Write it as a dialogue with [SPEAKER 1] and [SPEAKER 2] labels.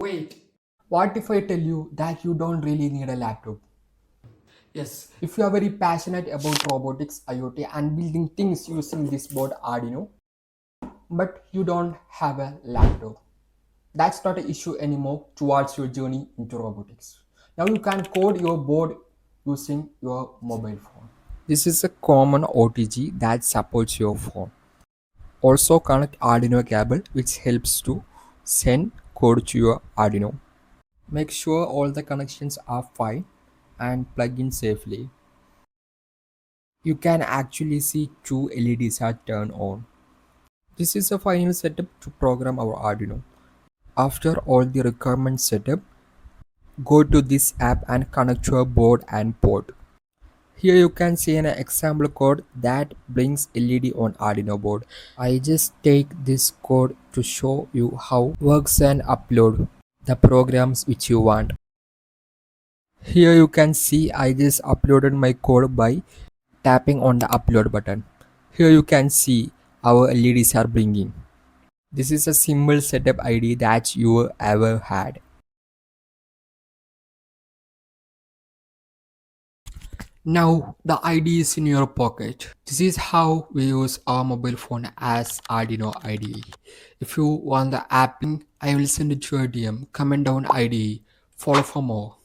[SPEAKER 1] Wait, what if I tell you that you don't really need a laptop? Yes, if you are very passionate about robotics, IoT, and building things using this board Arduino, but you don't have a laptop, that's not an issue anymore towards your journey into robotics. Now you can code your board using your mobile phone. This is a common OTG that supports your phone. Also connect Arduino cable which helps to send code to your Arduino. Make sure all the connections are fine and plug in safely. You can actually see two LEDs are turned on. This is the final setup to program our Arduino. After all the requirements setup, go to this app and connect your board and port. Here you can see an example code that brings LED on Arduino board. I just take this code to show you how works and upload the programs which you want. Here you can see I just uploaded my code by tapping on the upload button. Here you can see our LEDs are blinking. This is a simple setup idea that you ever had. Now the ID is in your pocket. This is how we use our mobile phone as Arduino IDE. If you want the app link, I will send it to your DM. Comment down IDE. Follow for more.